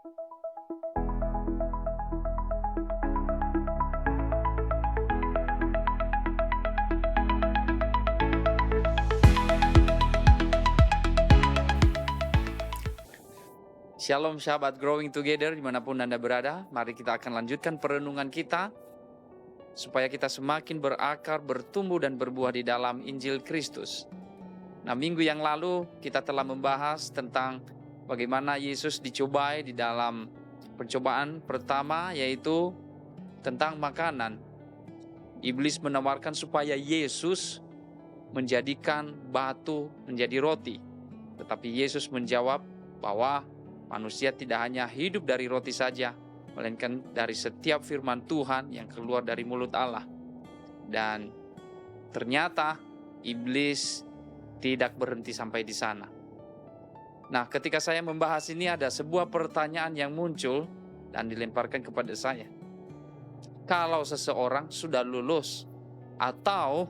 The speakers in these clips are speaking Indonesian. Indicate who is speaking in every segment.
Speaker 1: Shalom sahabat Growing Together dimanapun Anda berada. Mari kita akan lanjutkan perenungan kita supaya kita semakin berakar, bertumbuh dan berbuah di dalam Injil Kristus. Nah, minggu yang lalu kita telah membahas tentang bagaimana Yesus dicobai di dalam pencobaan pertama, yaitu tentang makanan. Iblis menawarkan supaya Yesus menjadikan batu menjadi roti. Tetapi Yesus menjawab bahwa manusia tidak hanya hidup dari roti saja, melainkan dari setiap firman Tuhan yang keluar dari mulut Allah. Dan ternyata iblis tidak berhenti sampai di sana. Nah, ketika saya membahas ini ada sebuah pertanyaan yang muncul dan dilemparkan kepada saya. Kalau seseorang sudah lulus atau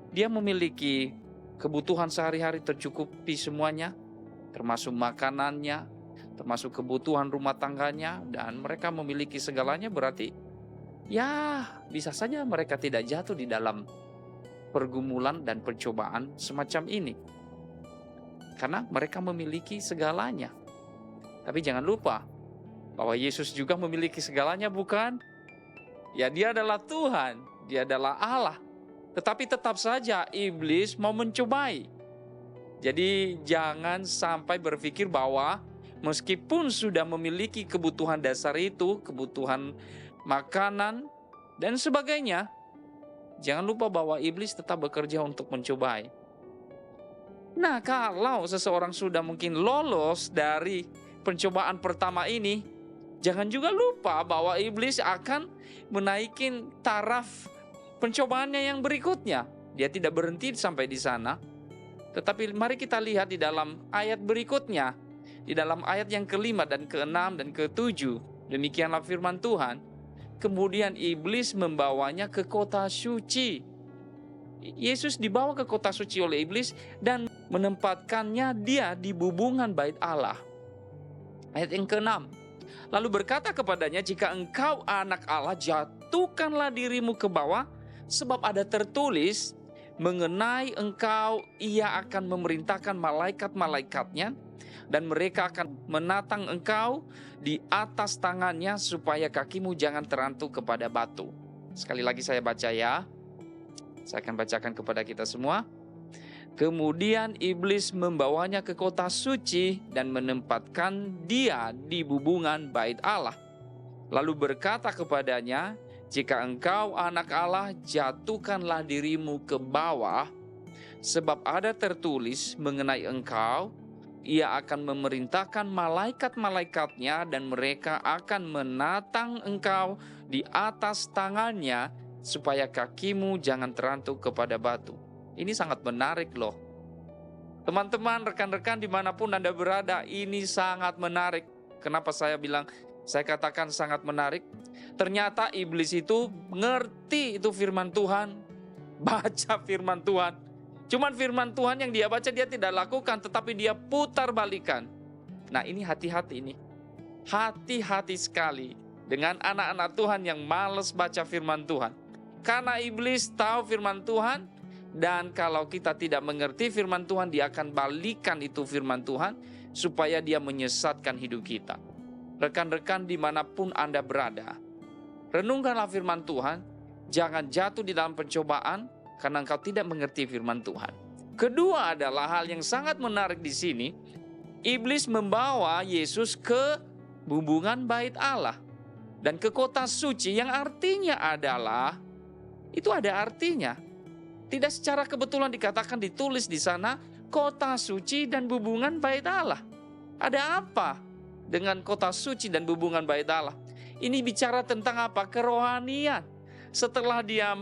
Speaker 1: dia memiliki kebutuhan sehari-hari tercukupi semuanya, termasuk makanannya, termasuk kebutuhan rumah tangganya, dan mereka memiliki segalanya, berarti ya bisa saja mereka tidak jatuh di dalam pergumulan dan percobaan semacam ini karena mereka memiliki segalanya. Tapi jangan lupa bahwa Yesus juga memiliki segalanya, bukan? Ya, dia adalah Tuhan, dia adalah Allah. Tetapi tetap saja iblis mau mencobai. Jadi jangan sampai berpikir bahwa meskipun sudah memiliki kebutuhan dasar itu, kebutuhan makanan dan sebagainya, jangan lupa bahwa iblis tetap bekerja untuk mencobai. Nah, kalau seseorang sudah mungkin lolos dari pencobaan pertama ini, jangan juga lupa bahwa iblis akan menaikin taraf pencobaannya yang berikutnya. Dia tidak berhenti sampai di sana. Tetapi mari kita lihat di dalam ayat berikutnya. Di dalam ayat yang ke-5 dan ke-6 dan ke-7, demikianlah firman Tuhan. Kemudian iblis membawanya ke kota suci. Yesus dibawa ke kota suci oleh iblis dan menempatkannya dia di bubungan bait Allah. Ayat yang ke-6. Lalu berkata kepadanya, jika engkau anak Allah, jatuhkanlah dirimu ke bawah, sebab ada tertulis, mengenai engkau ia akan memerintahkan malaikat-malaikatnya, dan mereka akan menatang engkau di atas tangannya supaya kakimu jangan terantuk kepada batu. Sekali lagi saya baca ya. Saya akan bacakan kepada kita semua. Kemudian iblis membawanya ke kota suci dan menempatkan dia di bubungan bait Allah. Lalu berkata kepadanya, jika engkau anak Allah, jatuhkanlah dirimu ke bawah, sebab ada tertulis mengenai engkau, ia akan memerintahkan malaikat-malaikatnya dan mereka akan menatang engkau di atas tangannya supaya kakimu jangan terantuk kepada batu. Ini sangat menarik loh. Teman-teman, rekan-rekan dimanapun Anda berada, ini sangat menarik. Kenapa saya katakan sangat menarik? Ternyata iblis itu ngerti itu firman Tuhan, baca firman Tuhan. Cuman firman Tuhan yang dia baca dia tidak lakukan, tetapi dia putar balikan. Nah, ini hati-hati ini. Hati-hati sekali dengan anak-anak Tuhan yang malas baca firman Tuhan. Karena iblis tahu firman Tuhan, dan kalau kita tidak mengerti firman Tuhan, dia akan balikan itu firman Tuhan supaya dia menyesatkan hidup kita. Rekan-rekan dimanapun Anda berada, renungkanlah firman Tuhan, jangan jatuh di dalam pencobaan karena engkau tidak mengerti firman Tuhan. Kedua adalah hal yang sangat menarik di sini. Iblis membawa Yesus ke bubungan bait Allah dan ke kota suci, yang artinya adalah, itu ada artinya. Tidak secara kebetulan dikatakan, ditulis di sana kota suci dan bubungan bait Allah. Ada apa dengan kota suci dan bubungan bait Allah? Ini bicara tentang apa? Kerohanian. Setelah dia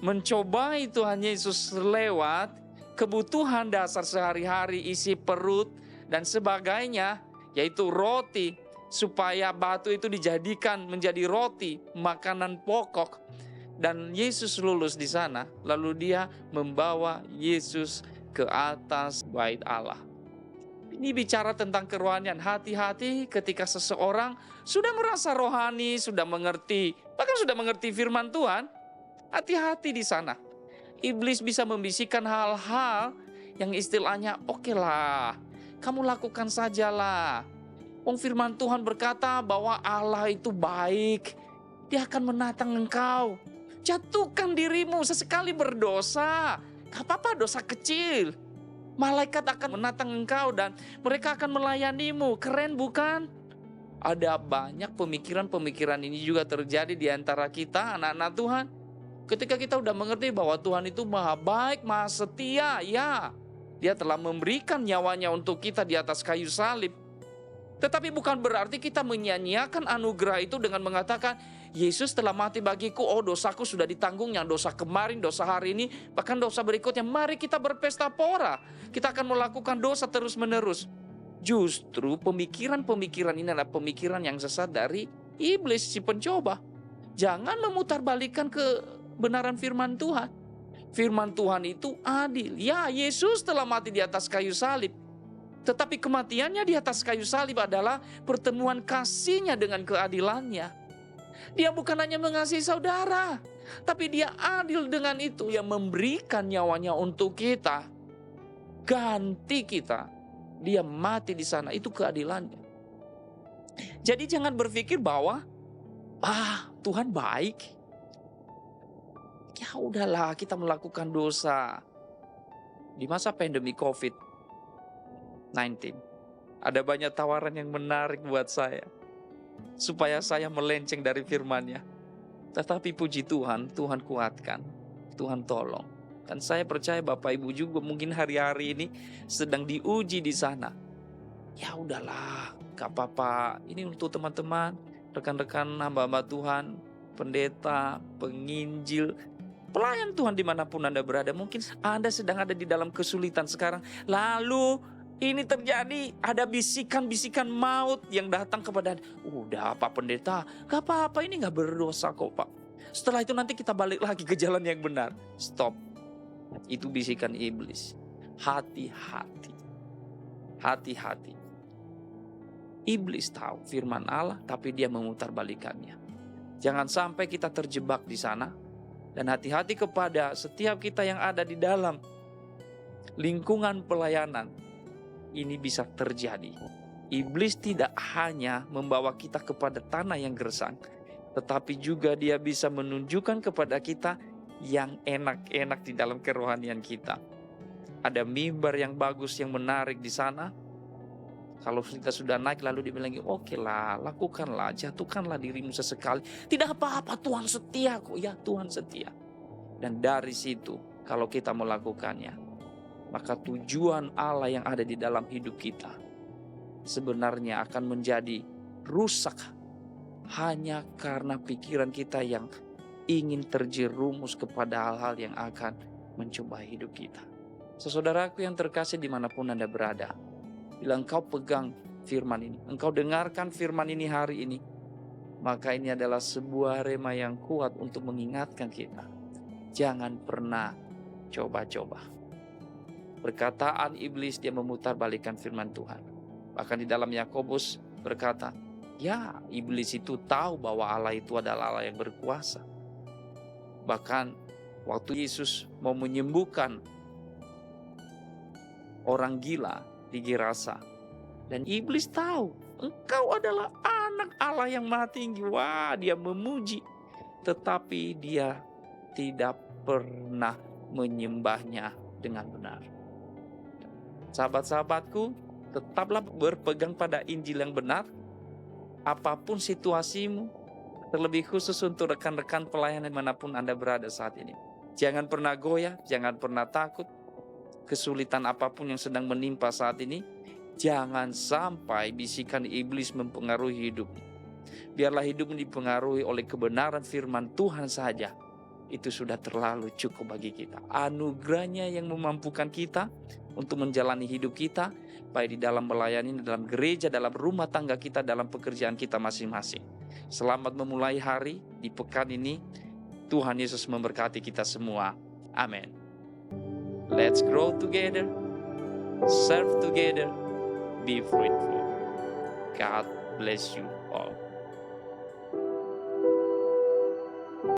Speaker 1: mencobai Tuhan Yesus lewat kebutuhan dasar sehari-hari, isi perut dan sebagainya, yaitu roti, supaya batu itu dijadikan menjadi roti, makanan pokok. Dan Yesus lulus di sana, lalu dia membawa Yesus ke atas bait Allah. Ini bicara tentang kerohanian. Hati-hati ketika seseorang sudah merasa rohani, sudah mengerti, bahkan sudah mengerti firman Tuhan. Hati-hati di sana. Iblis bisa membisikkan hal-hal yang istilahnya, oke lah, kamu lakukan sajalah. Wong firman Tuhan berkata bahwa Allah itu baik. Dia akan menatang engkau. Jatuhkan dirimu sesekali berdosa. Gak apa-apa, dosa kecil. Malaikat akan menatang engkau dan mereka akan melayanimu. Keren bukan? Ada banyak pemikiran-pemikiran ini juga terjadi di antara kita, anak-anak Tuhan. Ketika kita udah mengerti bahwa Tuhan itu maha baik, maha setia, ya. Dia telah memberikan nyawanya untuk kita di atas kayu salib. Tetapi bukan berarti kita menyia-nyiakan anugerah itu dengan mengatakan, Yesus telah mati bagiku, oh dosaku sudah ditanggung, yang dosa kemarin, dosa hari ini, bahkan dosa berikutnya. Mari kita berpesta pora. Kita akan melakukan dosa terus-menerus. Justru pemikiran-pemikiran ini adalah pemikiran yang sesat dari iblis, si pencoba. Jangan memutarbalikkan kebenaran firman Tuhan. Firman Tuhan itu adil. Ya, Yesus telah mati di atas kayu salib. Tetapi kematiannya di atas kayu salib adalah pertemuan kasih-Nya dengan keadilannya. Dia bukan hanya mengasihi saudara, tapi dia adil dengan itu. Dia memberikan nyawanya untuk kita. Ganti kita. Dia mati di sana, itu keadilannya. Jadi jangan berpikir bahwa Tuhan baik. Ya udahlah, kita melakukan dosa. Di masa pandemi COVID-19, ada banyak tawaran yang menarik buat saya, supaya saya melenceng dari firman-Nya. Tetapi puji Tuhan, Tuhan kuatkan, Tuhan tolong. Dan saya percaya Bapak Ibu juga mungkin hari-hari ini sedang diuji di sana. Ya udahlah, gak apa-apa. Ini untuk teman-teman, rekan-rekan hamba-hamba Tuhan, pendeta, penginjil, pelayan Tuhan dimanapun Anda berada. Mungkin Anda sedang ada di dalam kesulitan sekarang. Lalu ini terjadi, ada bisikan-bisikan maut yang datang kepada Anda. Udah Pak Pendeta, gak apa-apa, ini gak berdosa kok Pak. Setelah itu nanti kita balik lagi ke jalan yang benar. Stop. Itu bisikan iblis. Hati-hati. Hati-hati. Iblis tahu firman Allah, tapi dia memutarbalikannya. Jangan sampai kita terjebak di sana. Dan hati-hati kepada setiap kita yang ada di dalam lingkungan pelayanan. Ini bisa terjadi. Iblis tidak hanya membawa kita kepada tanah yang gersang, tetapi juga dia bisa menunjukkan kepada kita yang enak-enak di dalam kerohanian kita. Ada mimbar yang bagus, yang menarik di sana. Kalau kita sudah naik lalu dibilang, oke lah, lakukanlah, jatuhkanlah dirimu sesekali. Tidak apa-apa, Tuhan setia kok. Ya, Tuhan setia. Dan dari situ, kalau kita melakukannya, maka tujuan Allah yang ada di dalam hidup kita sebenarnya akan menjadi rusak hanya karena pikiran kita yang ingin terjerumus kepada hal-hal yang akan mencoba hidup kita. Saudaraku yang terkasih dimanapun Anda berada, bila engkau pegang firman ini, engkau dengarkan firman ini hari ini, maka ini adalah sebuah rema yang kuat untuk mengingatkan kita. Jangan pernah coba-coba. Perkataan iblis dia memutarbalikkan firman Tuhan. Bahkan di dalam Yakobus berkata, ya iblis itu tahu bahwa Allah itu adalah Allah yang berkuasa. Bahkan waktu Yesus mau menyembuhkan orang gila di Gerasa, dan iblis tahu engkau adalah anak Allah yang maha tinggi. Wah, dia memuji, tetapi dia tidak pernah menyembahnya dengan benar. Sahabat-sahabatku, tetaplah berpegang pada Injil yang benar. Apapun situasimu, terlebih khusus untuk rekan-rekan pelayanan manapun Anda berada saat ini. Jangan pernah goyah, jangan pernah takut. Kesulitan apapun yang sedang menimpa saat ini, jangan sampai bisikan iblis mempengaruhi hidupmu. Biarlah hidupmu dipengaruhi oleh kebenaran firman Tuhan saja. Itu sudah terlalu cukup bagi kita. Anugerahnya yang memampukan kita untuk menjalani hidup kita, baik di dalam melayani, dalam gereja, dalam rumah tangga kita, dalam pekerjaan kita masing-masing. Selamat memulai hari di pekan ini. Tuhan Yesus memberkati kita semua. Amin. Let's grow together, serve together, be fruitful. God bless you all.